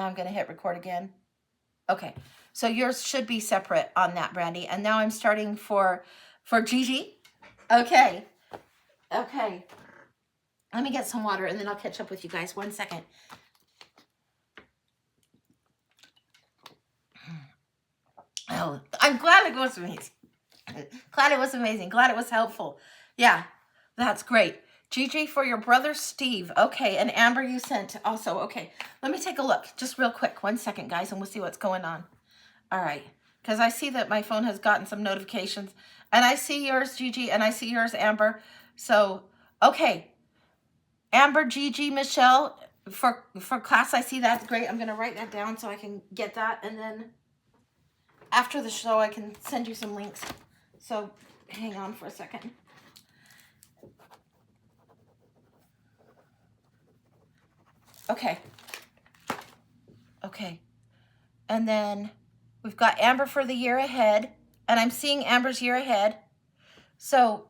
I'm going to hit record again. Okay, so yours should be separate on that, Brandy. And now I'm starting for Gigi. Okay, okay. Let me get some water and then I'll catch up with you guys. 1 second. Oh, I'm glad it was amazing. Glad it was amazing. Glad it was helpful. Yeah, that's great. Gigi, for your brother Steve. Okay, and Amber you sent also. Okay, let me take a look just real quick. 1 second, guys, and we'll see what's going on. All right, because I see that my phone has gotten some notifications. And I see yours, Gigi, and I see yours, Amber. So, okay. Amber, Gigi, Michelle, for class, I see that's great. I'm going to write that down so I can get that. And then after the show, I can send you some links. So hang on for a second. Okay. Okay. And then we've got Amber for the year ahead. And I'm seeing Amber's year ahead. So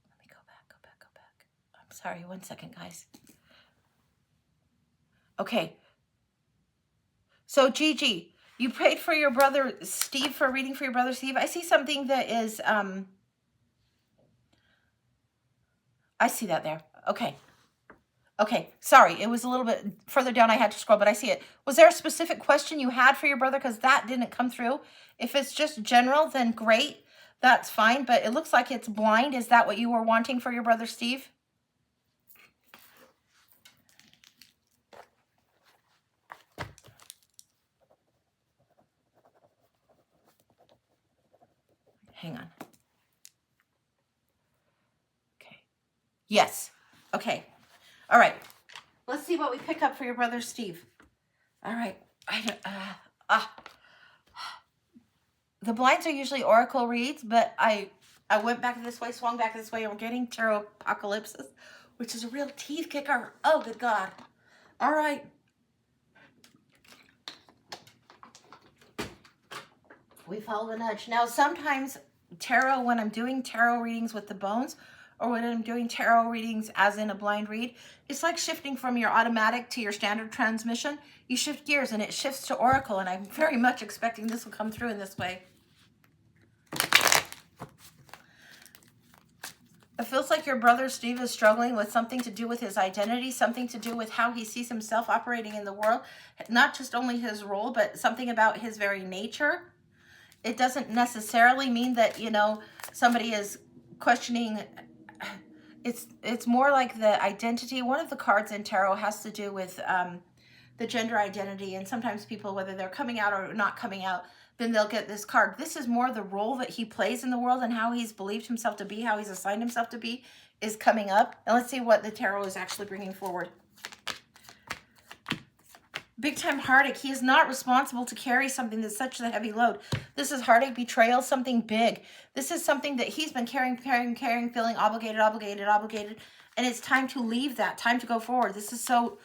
let me go back. I'm sorry. 1 second, guys. Okay. So Gigi, you prayed for your brother Steve, for reading for your brother Steve. I see something that is, I see that there. Okay. Okay, sorry, it was a little bit further down. I had to scroll, but I see it. Was there a specific question you had for your brother? Because that didn't come through. If it's just general, then great. That's fine, but it looks like it's blind. Is that what you were wanting for your brother Steve? Hang on. Okay. Yes. Okay. All right. Let's see what we pick up for your brother Steve. All right. The blinds are usually oracle reads, but I went back this way, swung back this way, and we're getting tarot apocalypses, which is a real teeth kicker. Oh, good God. All right. We follow the nudge. Now, sometimes tarot, when I'm doing tarot readings with the bones, or when I'm doing tarot readings as in a blind read, it's like shifting from your automatic to your standard transmission. You shift gears and it shifts to oracle, and I'm very much expecting this will come through in this way. It feels like your brother Steve is struggling with something to do with his identity, something to do with how he sees himself operating in the world, not just only his role, but something about his very nature. It doesn't necessarily mean that, you know, somebody is questioning. It's more like the identity. One of the cards in tarot has to do with the gender identity, and sometimes people, whether they're coming out or not coming out, then they'll get this card. This is more the role that he plays in the world and how he's believed himself to be, how he's assigned himself to be is coming up. And let's see what the tarot is actually bringing forward. Big time heartache. He is not responsible to carry something that's such a heavy load. This is heartache, betrayal, something big. This is something that he's been carrying, feeling obligated. And it's time to leave that, time to go forward. This is so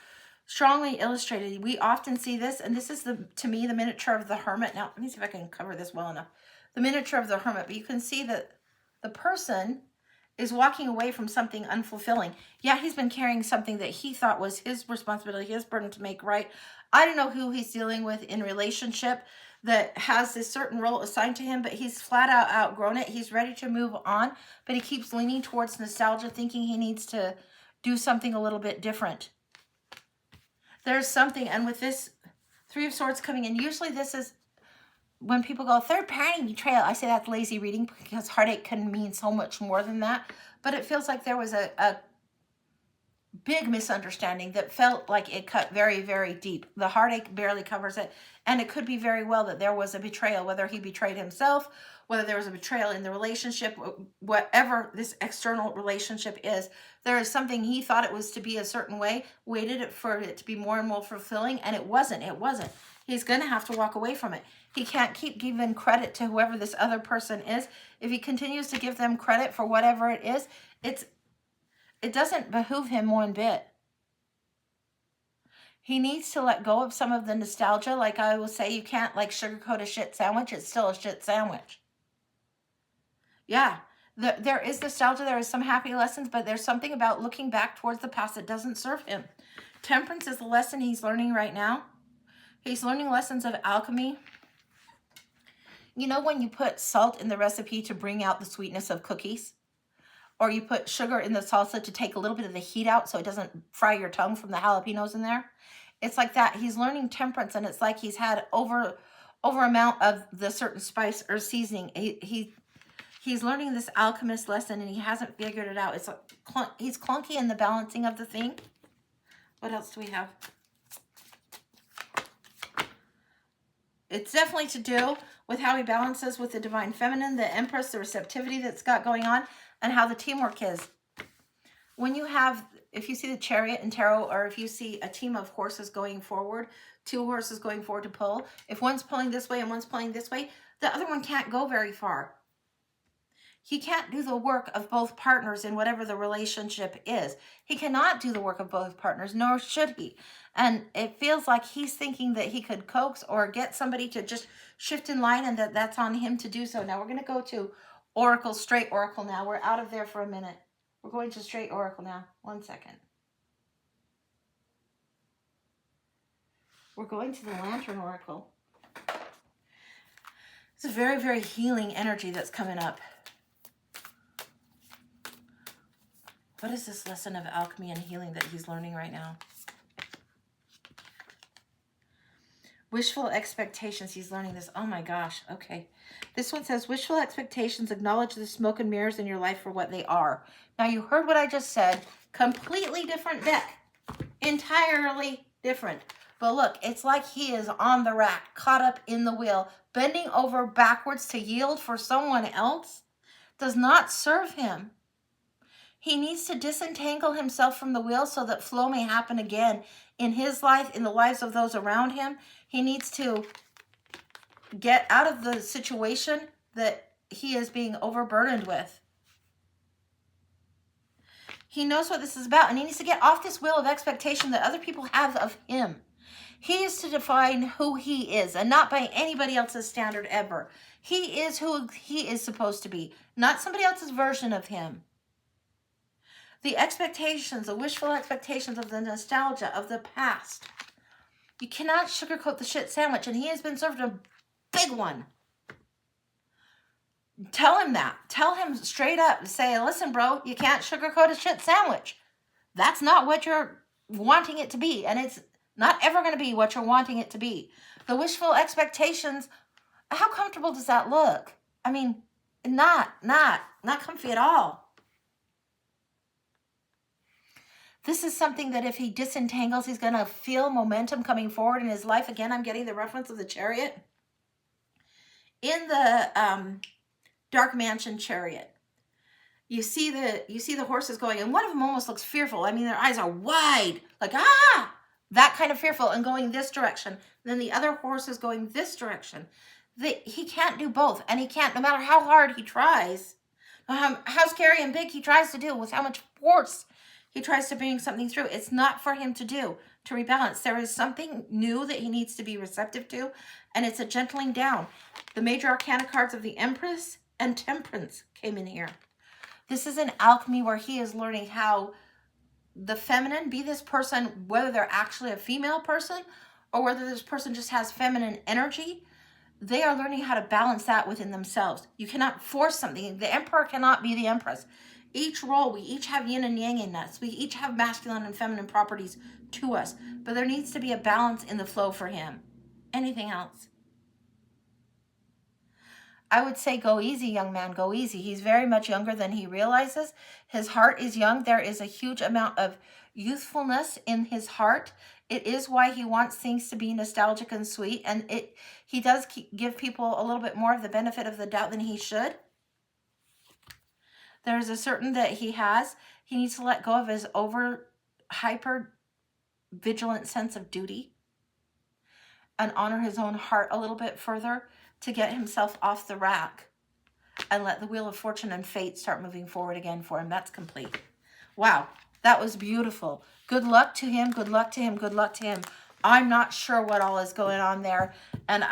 strongly illustrated. We often see this, and this is, to me, the miniature of the Hermit. Now, let me see if I can cover this well enough. The miniature of the Hermit, but you can see that the person is walking away from something unfulfilling. Yeah, he's been carrying something that he thought was his responsibility, his burden to make right. I don't know who he's dealing with in relationship that has this certain role assigned to him, but he's flat out outgrown it. He's ready to move on, but he keeps leaning towards nostalgia, thinking he needs to do something a little bit different. There's something, and with this Three of Swords coming in, usually this is when people go, third party betrayal, I say that's lazy reading because heartache can mean so much more than that. But it feels like there was a big misunderstanding that felt like it cut very, very deep. The heartache barely covers it. And it could be very well that there was a betrayal, whether he betrayed himself, whether there was a betrayal in the relationship, whatever this external relationship is, there is something he thought it was to be a certain way, waited for it to be more and more fulfilling, and it wasn't. He's going to have to walk away from it. He can't keep giving credit to whoever this other person is. If he continues to give them credit for whatever it is, it doesn't behoove him one bit. He needs to let go of some of the nostalgia. Like I will say, you can't like sugarcoat a shit sandwich. It's still a shit sandwich. Yeah, there is nostalgia. There is some happy lessons, but there's something about looking back towards the past that doesn't serve him. Temperance is the lesson he's learning right now. He's learning lessons of alchemy. You know when you put salt in the recipe to bring out the sweetness of cookies? Or you put sugar in the salsa to take a little bit of the heat out so it doesn't fry your tongue from the jalapenos in there? It's like that. He's learning temperance, and it's like he's had over amount of the certain spice or seasoning. He's learning this alchemist lesson, and he hasn't figured it out. It's like he's clunky in the balancing of the thing. What else do we have? It's definitely to do with how he balances with the divine feminine, the empress, the receptivity that's got going on, and how the teamwork is. When you have, if you see the chariot in tarot, or if you see a team of horses going forward, 2 horses going forward to pull, if one's pulling this way and one's pulling this way, the other one can't go very far. He can't do the work of both partners in whatever the relationship is. He cannot do the work of both partners, nor should he. And it feels like he's thinking that he could coax or get somebody to just shift in line, and that's on him to do so. Now we're going to go to Oracle, straight Oracle now. We're out of there for a minute. We're going to straight Oracle now. 1 second. We're going to the Lantern Oracle. It's a very, very healing energy that's coming up. What is this lesson of alchemy and healing that he's learning right now? Wishful expectations. He's learning this. Oh my gosh. Okay. This one says, wishful expectations, acknowledge the smoke and mirrors in your life for what they are. Now you heard what I just said. Completely different deck. Entirely different. But look, it's like he is on the rack, caught up in the wheel, bending over backwards to yield for someone else. Does not serve him. He needs to disentangle himself from the wheel so that flow may happen again in his life, in the lives of those around him. He needs to get out of the situation that he is being overburdened with. He knows what this is about, and he needs to get off this wheel of expectation that other people have of him. He is to define who he is, and not by anybody else's standard ever. He is who he is supposed to be, not somebody else's version of him. The expectations, the wishful expectations of the nostalgia of the past. You cannot sugarcoat the shit sandwich, and he has been served a big one. Tell him that. Tell him straight up. Say, listen, bro, you can't sugarcoat a shit sandwich. That's not what you're wanting it to be, and it's not ever going to be what you're wanting it to be. The wishful expectations, how comfortable does that look? I mean, not comfy at all. This is something that if he disentangles, he's going to feel momentum coming forward in his life. Again, I'm getting the reference of the chariot. In the Dark Mansion chariot, you see the horses going, and one of them almost looks fearful. I mean, their eyes are wide, like, that kind of fearful, and going this direction. And then the other horse is going this direction. He can't do both, and he can't, no matter how hard he tries, how scary and big he tries to do, with how much force he tries to bring something through. It's not for him to do, to rebalance. There is something new that he needs to be receptive to, and it's a gentling down. The major arcana cards of the Empress and Temperance came in here. This is an alchemy where he is learning how the feminine, be this person, whether they're actually a female person or whether this person just has feminine energy, they are learning how to balance that within themselves. You cannot force something. The Emperor cannot be the Empress. Each role, we each have yin and yang in us. We each have masculine and feminine properties to us. But there needs to be a balance in the flow for him. Anything else? I would say go easy, young man, go easy. He's very much younger than he realizes. His heart is young. There is a huge amount of youthfulness in his heart. It is why he wants things to be nostalgic and sweet. And he does give people a little bit more of the benefit of the doubt than he should. There's a certain that he has. He needs to let go of his hyper vigilant sense of duty and honor his own heart a little bit further to get himself off the rack and let the wheel of fortune and fate start moving forward again for him. That's complete. Wow, that was beautiful. Good luck to him. Good luck to him. Good luck to him. I'm not sure what all is going on there. And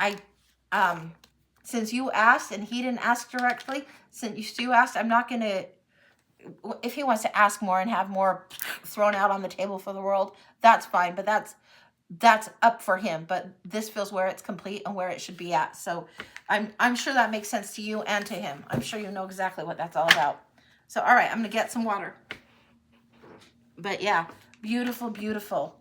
since you asked and he didn't ask directly, since you asked, I'm not going to if he wants to ask more and have more thrown out on the table for the world, that's fine. But that's up for him. But this feels where it's complete and where it should be at. So I'm sure that makes sense to you and to him. I'm sure you know exactly what that's all about. So, all right, I'm going to get some water. But yeah, beautiful, beautiful.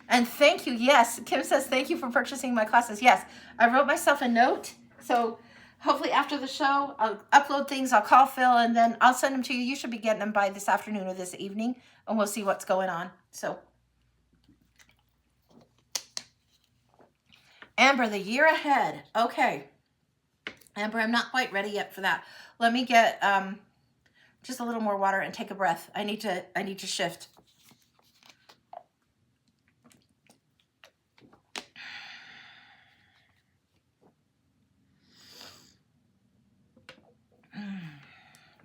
And thank you. Yes, Kim says, thank you for purchasing my classes. Yes, I wrote myself a note. So hopefully after the show, I'll upload things. I'll call Phil and then I'll send them to you. You should be getting them by this afternoon or this evening. And we'll see what's going on. So Amber, the year ahead. Okay. Amber, I'm not quite ready yet for that. Let me get just a little more water and take a breath. I need to shift.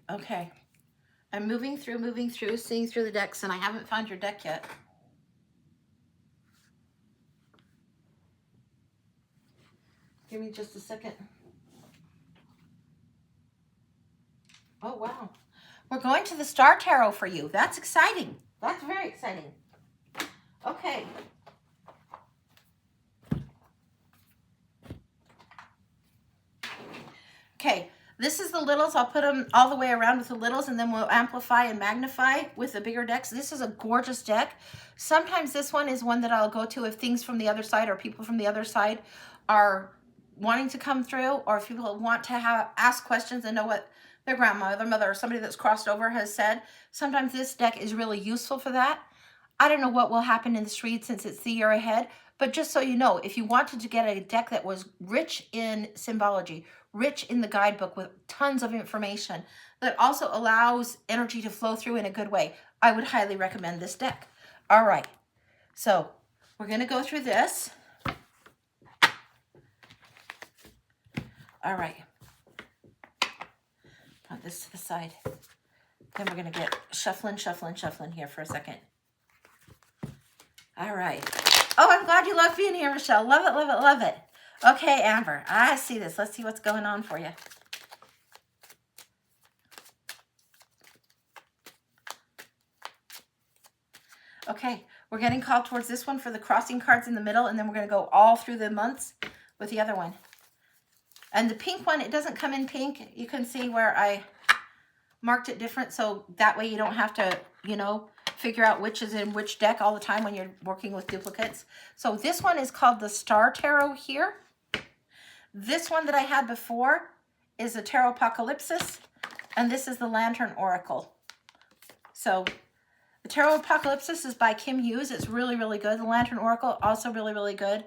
Okay. I'm moving through, seeing through the decks, and I haven't found your deck yet. Give me just a second. Oh, wow. We're going to the Star Tarot for you. That's exciting. That's very exciting. Okay. Okay. This is the littles. I'll put them all the way around with the littles, and then we'll amplify and magnify with the bigger decks. This is a gorgeous deck. Sometimes this one is one that I'll go to if things from the other side or people from the other side are wanting to come through, or if people want to ask questions and know what their grandmother, their mother, or somebody that's crossed over has said. Sometimes this deck is really useful for that. I don't know what will happen in this read since it's the year ahead, but just so you know, if you wanted to get a deck that was rich in symbology, rich in the guidebook with tons of information, that also allows energy to flow through in a good way, I would highly recommend this deck. All right, so we're going to go through this. All right. Put this to the side. Then we're going to get shuffling here for a second. All right. Oh, I'm glad you love being here, Michelle. Love it, love it, love it. Okay, Amber, I see this. Let's see what's going on for you. Okay, we're getting called towards this one for the crossing cards in the middle, and then we're going to go all through the months with the other one. And the pink one, it doesn't come in pink. You can see where I marked it different, so that way you don't have to, you know, figure out which is in which deck all the time when you're working with duplicates. So this one is called the Star Tarot here. This one that I had before is a Tarot Apocalypsis, and this is the Lantern Oracle. So the Tarot Apocalypsis is by Kim Hughes. It's really, really good. The Lantern Oracle, also really, really good.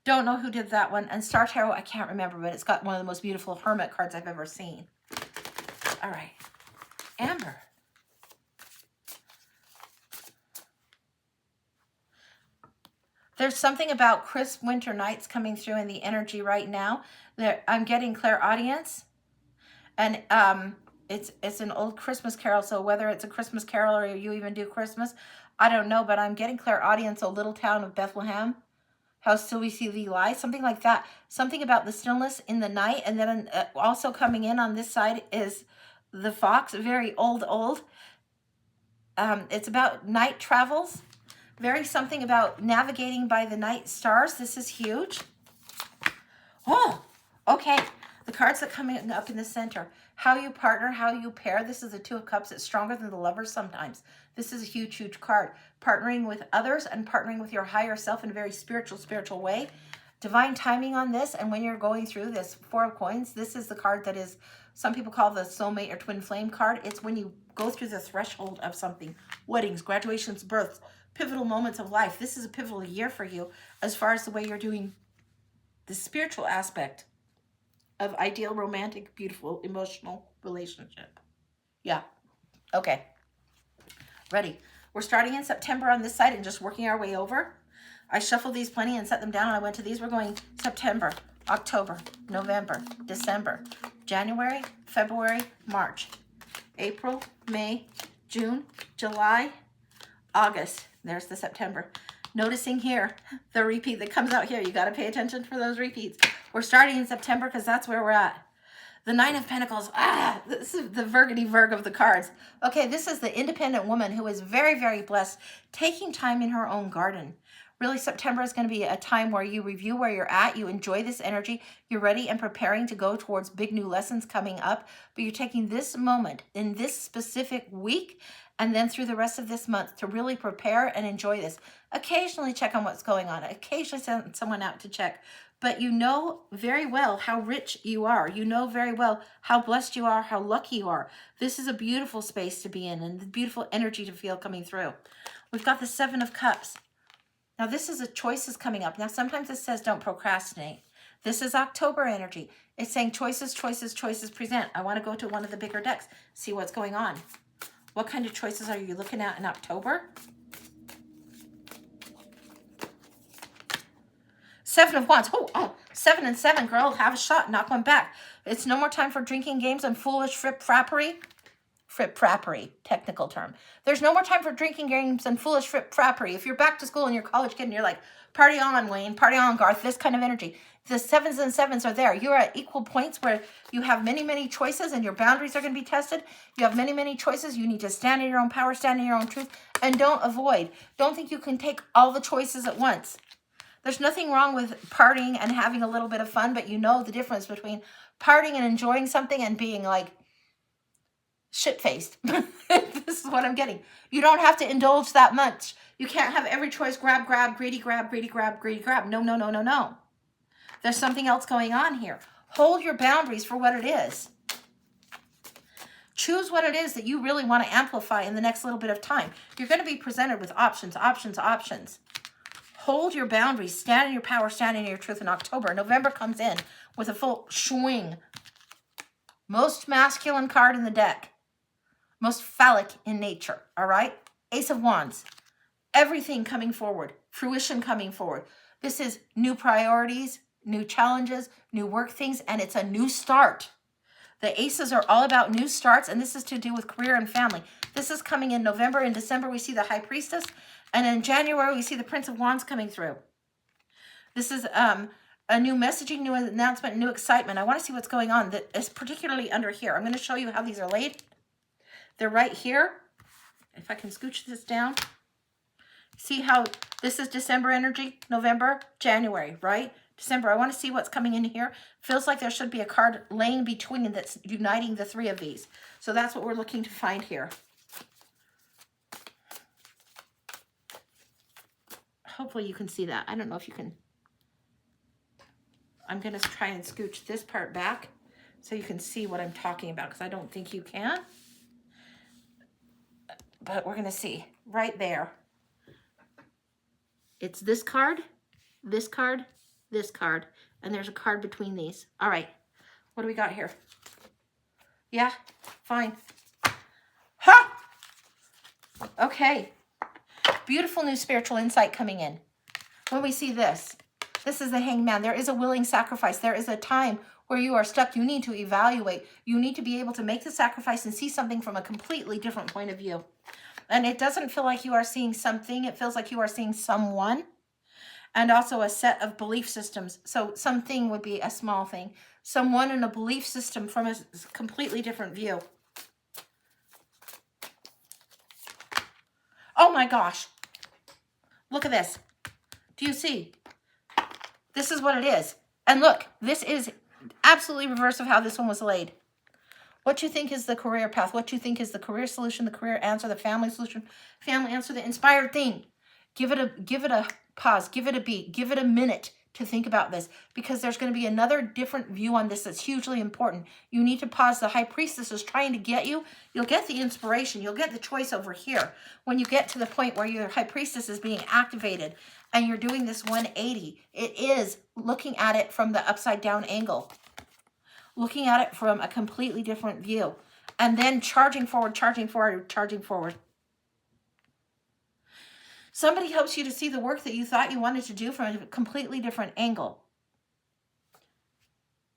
Don't know who did that one. And Star Tarot, I can't remember, but it's got one of the most beautiful hermit cards I've ever seen. All right. Amber. There's something about crisp winter nights coming through in the energy right now. I'm getting clairaudience. And it's an old Christmas carol, so whether it's a Christmas carol or you even do Christmas, I don't know, but I'm getting clairaudience, O little town of Bethlehem. How still we see thee lie, something like that. Something about the stillness in the night. And then also coming in on this side is the fox, very old. It's about night travels. Very something about navigating by the night stars. This is huge. Oh, okay. The cards that come up in the center. How you partner, how you pair. This is the Two of Cups. It's stronger than the Lovers sometimes. This is a huge, huge card. Partnering with others and partnering with your higher self in a very spiritual way. Divine timing on this. And when you're going through this Four of Coins, this is the card that is, some people call the soulmate or twin flame card. It's when you go through the threshold of something. Weddings, graduations, births, pivotal moments of life. This is a pivotal year for you as far as the way you're doing the spiritual aspect of ideal, romantic, beautiful, emotional relationship. Yeah. Okay. Ready. We're starting in September on this side and just working our way over. I shuffled these plenty and set them down. And I went to these. We're going September, October, November, December, January, February, March, April, May, June, July, August. There's the September. Noticing here, the repeat that comes out here. You got to pay attention for those repeats. We're starting in September because that's where we're at. The Nine of Pentacles. This is the Virgity of the cards. Okay, this is the independent woman who is very, very blessed, taking time in her own garden. Really, September is going to be a time where you review where you're at. You enjoy this energy. You're ready and preparing to go towards big new lessons coming up. But you're taking this moment in this specific week and then through the rest of this month to really prepare and enjoy this. Occasionally check on what's going on. Occasionally send someone out to check. But you know very well how rich you are. You know very well how blessed you are, how lucky you are. This is a beautiful space to be in and the beautiful energy to feel coming through. We've got the Seven of Cups. Now, this is a choices coming up. Now, sometimes it says don't procrastinate. This is October energy. It's saying choices, choices, choices present. I want to go to one of the bigger decks, see what's going on. What kind of choices are you looking at in October? Seven of Wands. Oh, 7 and 7, girl. Have a shot. Knock one back. It's no more time for drinking games and foolish frippery. Frippery, technical term. There's no more time for drinking games and foolish frippery. If you're back to school and you're a college kid and you're like, party on, Wayne, party on, Garth, this kind of energy. The 7s and 7s are there. You're at equal points where you have many, many choices and your boundaries are going to be tested. You have many, many choices. You need to stand in your own power, stand in your own truth, and don't avoid. Don't think you can take all the choices at once. There's nothing wrong with partying and having a little bit of fun, but you know the difference between partying and enjoying something and being like, shit-faced. This is what I'm getting. You don't have to indulge that much. You can't have every choice grab, greedy, grab, greedy, grab, greedy, grab. No, no, no, no, no. There's something else going on here. Hold your boundaries for what it is. Choose what it is that you really want to amplify in the next little bit of time. You're going to be presented with options, options, options. Hold your boundaries. Stand in your power, stand in your truth in October. November comes in with a full swing. Most masculine card in the deck. Most phallic in nature, all right? Ace of Wands. Everything coming forward. Fruition coming forward. This is new priorities, new challenges, new work things, and it's a new start. The aces are all about new starts, and this is to do with career and family. This is coming in November. In December, we see the High Priestess, and in January, we see the Prince of Wands coming through. This is a new messaging, new announcement, new excitement. I want to see what's going on that is particularly under here. I'm going to show you how these are laid. They're right here. If I can scooch this down. See how this is December energy, November, January, right? December, I want to see what's coming in here. Feels like there should be a card laying between that's uniting the three of these. So that's what we're looking to find here. Hopefully you can see that. I don't know if you can. I'm going to try and scooch this part back so you can see what I'm talking about because I don't think you can. But we're going to see right there. It's this card, this card, this card, and there's a card between these. All right, what do we got here? Yeah, fine. Ha! Okay. Beautiful new spiritual insight coming in. When we see this, this is the Hangman. There is a willing sacrifice. There is a time where you are stuck. You need to evaluate. You need to be able to make the sacrifice and see something from a completely different point of view. And it doesn't feel like you are seeing something. It feels like you are seeing someone and also a set of belief systems. So something would be a small thing. Someone in a belief system from a completely different view. Oh my gosh. Look at this. Do you see? This is what it is. And look, this is absolutely reverse of how this one was laid. What you think is the career path, what you think is the career solution, the career answer, the family solution, family answer, the inspired thing. Give it a pause, give it a beat, give it a minute to think about this because there's going to be another different view on this that's hugely important. You need to pause. The High Priestess is trying to get you. You'll get the inspiration. You'll get the choice over here when you get to the point where your High Priestess is being activated and you're doing this 180. It is looking at it from the upside down angle. Looking at it from a completely different view. And then charging forward, charging forward, charging forward. Somebody helps you to see the work that you thought you wanted to do from a completely different angle.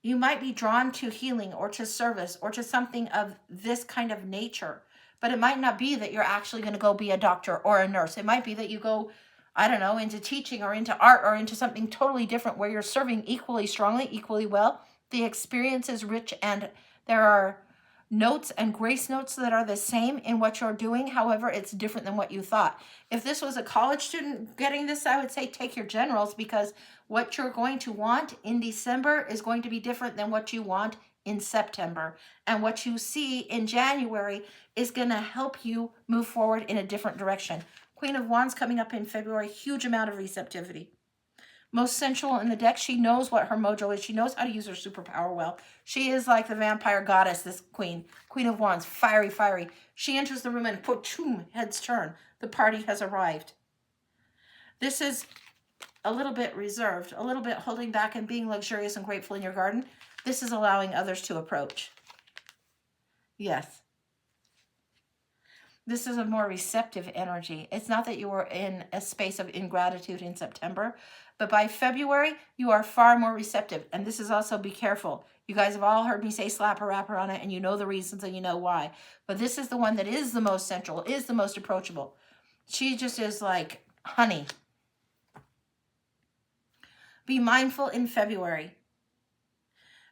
You might be drawn to healing or to service or to something of this kind of nature. But it might not be that you're actually going to go be a doctor or a nurse. It might be that you go, I don't know, into teaching or into art or into something totally different where you're serving equally strongly, equally well The experience is rich, and there are notes and grace notes that are the same in what you're doing. However, it's different than what you thought. If this was a college student getting this, I would say take your generals, because what you're going to want in December is going to be different than what you want in September. And what you see in January is going to help you move forward in a different direction. Queen of Wands coming up in February, huge amount of receptivity. Most sensual in the deck. She knows what her mojo is. She knows how to use her superpower well. She is like the vampire goddess, this queen. Queen of Wands, fiery, fiery. She enters the room and poof, heads turn. The party has arrived. This is a little bit reserved, a little bit holding back and being luxurious and grateful in your garden. This is allowing others to approach. Yes. This is a more receptive energy. It's not that you were in a space of ingratitude in September, but by February, you are far more receptive. And this is also, be careful. You guys have all heard me say slap a rapper on it, and you know the reasons and you know why. But this is the one that is the most central, is the most approachable. She just is like honey. Be mindful in February.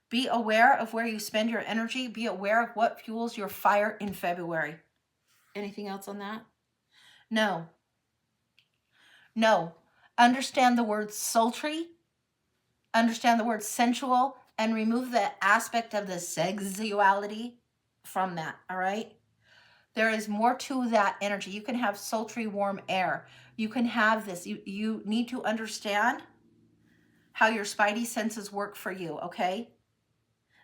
Be aware of where you spend your energy. Be aware of what fuels your fire in February. Anything else on that? No. No. Understand the word sultry. Understand the word sensual, and remove the aspect of the sexuality from that, all right? There is more to that energy. You can have sultry, warm air. You can have this. You need to understand how your spidey senses work for you, okay?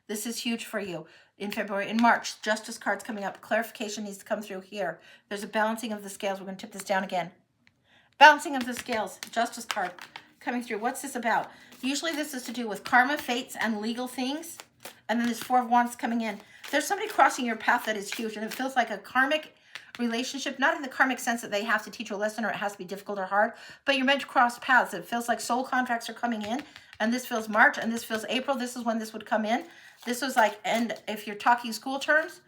This is huge for you. In February, in March, Justice cards coming up. Clarification needs to come through here. There's a balancing of the scales. We're going to tip this down again. Balancing of the scales. Justice card coming through. What's this about? Usually this is to do with karma, fates, and legal things. And then there's Four of Wands coming in. There's somebody crossing your path that is huge, and it feels like a karmic relationship, not in the karmic sense that they have to teach you a lesson or it has to be difficult or hard, but you're meant to cross paths. It feels like soul contracts are coming in, and this feels March, and this feels April. This is when this would come in. This was like end, if you're talking school terms,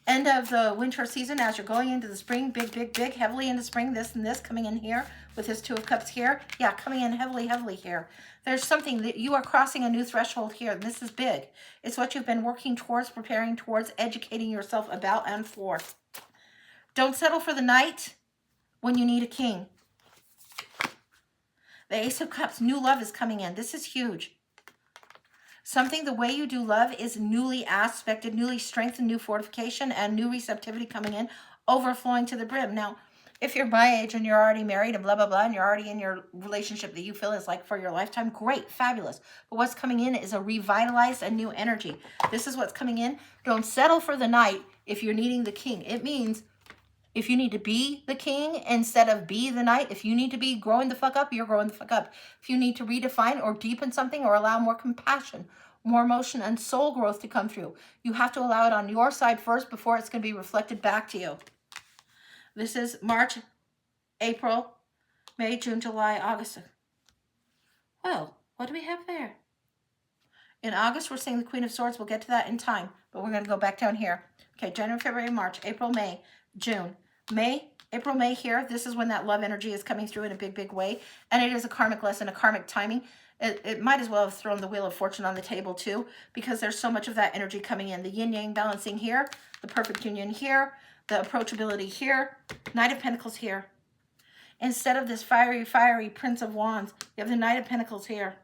end of the winter season as you're going into the spring, big, big, big, heavily into spring, this and this coming in here with this Two of Cups here. Yeah, coming in heavily, heavily here. There's something that you are crossing a new threshold here. This is big. It's what you've been working towards, preparing towards, educating yourself about and for. Don't settle for the knight when you need a king. The Ace of Cups, new love is coming in. This is huge. Something, the way you do love is newly aspected, newly strengthened, new fortification, and new receptivity coming in, overflowing to the brim. Now, if you're my age and you're already married and blah, blah, blah, and you're already in your relationship that you feel is like for your lifetime, great, fabulous. But what's coming in is a revitalized and new energy. This is what's coming in. Don't settle for the knight if you're needing the king. It means if you need to be the king instead of be the knight, if you need to be growing the fuck up, you're growing the fuck up. If you need to redefine or deepen something or allow more compassion, more emotion, and soul growth to come through, you have to allow it on your side first before it's going to be reflected back to you. This is March, April, May, June, July, August. Well, what do we have there? In August, we're seeing the Queen of Swords. We'll get to that in time, but we're going to go back down here. Okay, January, February, March, April, May, June. May, April, May here. This is when that love energy is coming through in a big, big way. And it is a karmic lesson, a karmic timing. It might as well have thrown the Wheel of Fortune on the table too, because there's so much of that energy coming in. The yin-yang balancing here, the perfect union here, the approachability here, Knight of Pentacles here. Instead of this fiery, fiery Prince of Wands, you have the Knight of Pentacles here.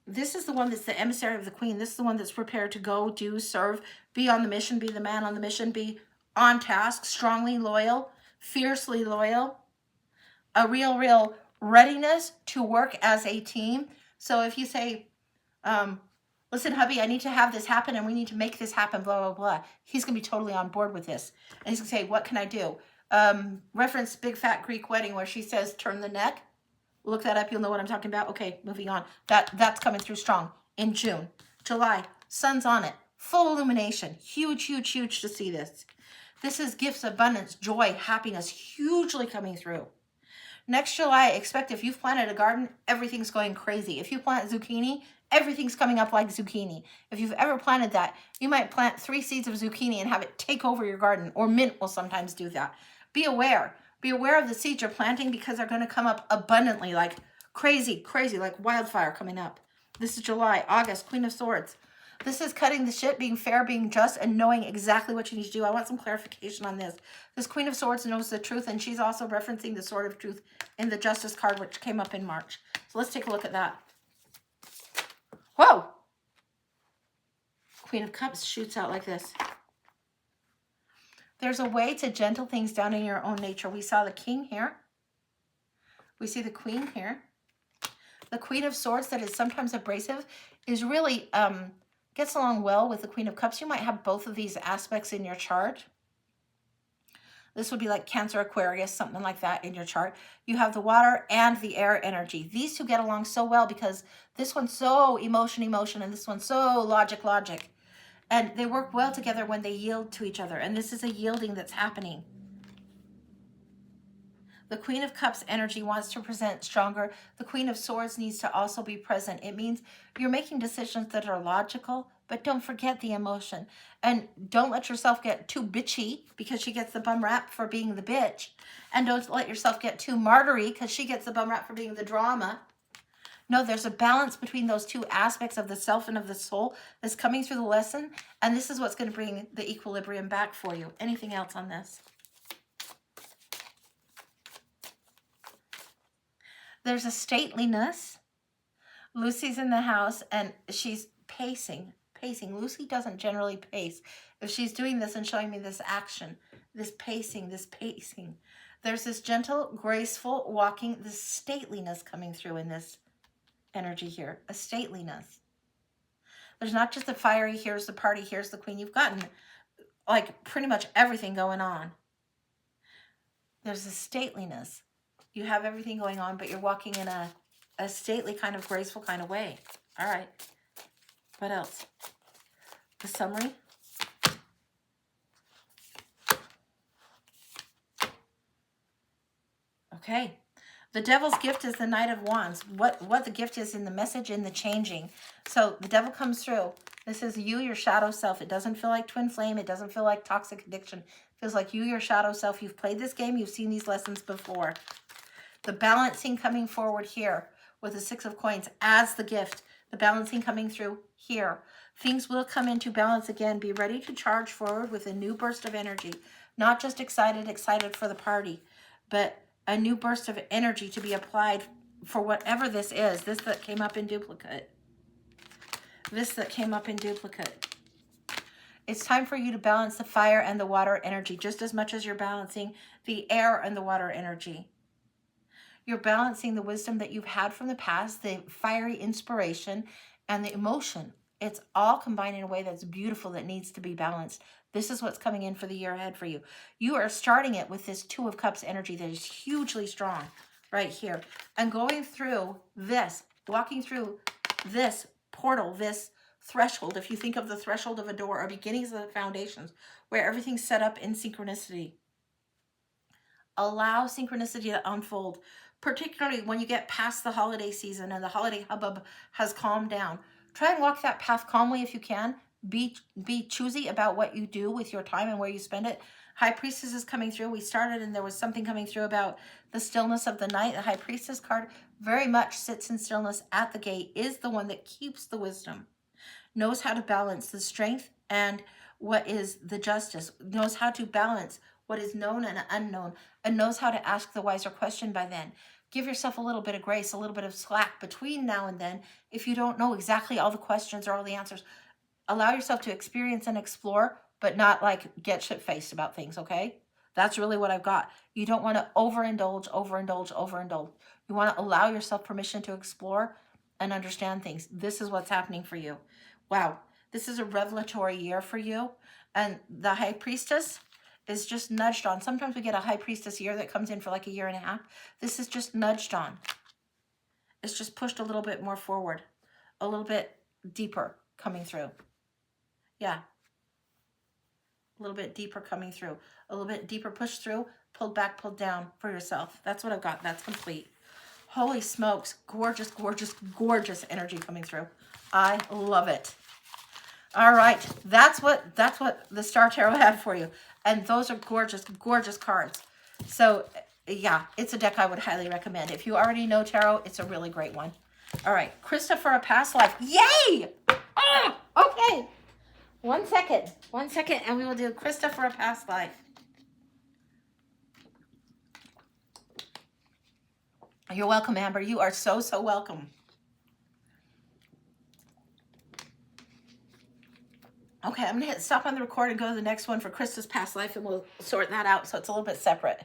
This is the one that's the emissary of the queen. This is the one that's prepared to go, do, serve, be on the mission, be the man on the mission, be on task, strongly loyal, fiercely loyal. A real readiness to work as a team. So if you say, listen, hubby, I need to have this happen and we need to make this happen, blah, blah, blah. He's going to be totally on board with this. And he's going to say, what can I do? Reference Big Fat Greek Wedding where she says, turn the neck. Look that up. You'll know what I'm talking about. Okay, moving on. That's coming through strong in June. July, sun's on it. Full illumination. Huge, huge, huge to see this. This is gifts, abundance, joy, happiness, hugely coming through. Next July, expect if you've planted a garden, everything's going crazy. If you plant zucchini, everything's coming up like zucchini. If you've ever planted that, you might plant 3 seeds of zucchini and have it take over your garden, or mint will sometimes do that. Be aware. Be aware of the seeds you're planting because they're going to come up abundantly, like crazy, like wildfire coming up. This is July, August, Queen of Swords. This is cutting the shit, being fair, being just, and knowing exactly what you need to do. I want some clarification on this. This Queen of Swords knows the truth, and she's also referencing the Sword of Truth in the Justice card, which came up in March. So let's take a look at that. Whoa! Queen of Cups shoots out like this. There's a way to gentle things down in your own nature. We saw the King here. We see the Queen here. The Queen of Swords that is sometimes abrasive is really, gets along well with the Queen of Cups. You might have both of these aspects in your chart. This would be like Cancer, Aquarius, something like that in your chart. You have the water and the air energy. These two get along so well because this one's so emotion, and this one's so logic. And they work well together when they yield to each other. And this is a yielding that's happening. The Queen of Cups energy wants to present stronger. The Queen of Swords needs to also be present. It means you're making decisions that are logical, but don't forget the emotion. And don't let yourself get too bitchy because she gets the bum rap for being the bitch. And don't let yourself get too martyry because she gets the bum rap for being the drama. No, there's a balance between those two aspects of the self and of the soul that's coming through the lesson. And this is what's going to bring the equilibrium back for you. Anything else on this? There's a stateliness. Lucy's in the house and she's pacing. Lucy doesn't generally pace. If she's doing this and showing me this action, this pacing, there's this gentle, graceful walking, this stateliness coming through in this energy here, a stateliness. There's not just the fiery, here's the party, here's the queen. You've gotten like pretty much everything going on. There's a stateliness. You have everything going on, but you're walking in a stately kind of graceful kind of way. All right. What else? The summary. Okay. The devil's gift is the Knight of Wands. What the gift is in the message, in the changing. So the devil comes through. This is you, your shadow self. It doesn't feel like twin flame. It doesn't feel like toxic addiction. It feels like you, your shadow self. You've played this game. You've seen these lessons before. The balancing coming forward here with the Six of Coins as the gift. The balancing coming through here. Things will come into balance again. Be ready to charge forward with a new burst of energy. Not just excited for the party, but a new burst of energy to be applied for whatever this is. This that came up in duplicate. It's time for you to balance the fire and the water energy just as much as you're balancing the air and the water energy. You're balancing the wisdom that you've had from the past, the fiery inspiration, and the emotion. It's all combined in a way that's beautiful, that needs to be balanced. This is what's coming in for the year ahead for you. You are starting it with this Two of Cups energy that is hugely strong right here. And going through this, walking through this portal, this threshold, if you think of the threshold of a door or beginnings of the foundations, where everything's set up in synchronicity. Allow synchronicity to unfold, particularly when you get past the holiday season and the holiday hubbub has calmed down. Try and walk that path calmly if you can. Be choosy about what you do with your time and where you spend it. High Priestess is coming through. We started and there was something coming through about the stillness of the night. The High Priestess card very much sits in stillness at the gate, is the one that keeps the wisdom, knows how to balance the strength and what is the justice, knows how to balance what is known and unknown, and knows how to ask the wiser question by then. Give yourself a little bit of grace, a little bit of slack between now and then. If you don't know exactly all the questions or all the answers, allow yourself to experience and explore, but not like get shit-faced about things, okay? That's really what I've got. You don't want to overindulge. You want to allow yourself permission to explore and understand things. This is what's happening for you. Wow, this is a revelatory year for you. And the High Priestess is just nudged on. Sometimes we get a High Priestess year that comes in for like a year and a half. This is just nudged on. It's just pushed a little bit more forward, a little bit deeper coming through. Yeah. A little bit deeper coming through, a little bit deeper push through, pulled back, pulled down for yourself. That's what I've got. That's complete. Holy smokes. Gorgeous, gorgeous, gorgeous energy coming through. I love it. All right. That's what the Star Tarot had for you. And those are gorgeous, gorgeous cards. So yeah, it's a deck I would highly recommend. If you already know tarot, it's a really great one. All right, Krista for a past life. Yay! Okay. 1 second. 1 second, and we will do Krista for a past life. You're welcome, Amber. You are so, so welcome. Okay, I'm going to hit stop on the record and go to the next one for Krista's past life, and we'll sort that out so it's a little bit separate.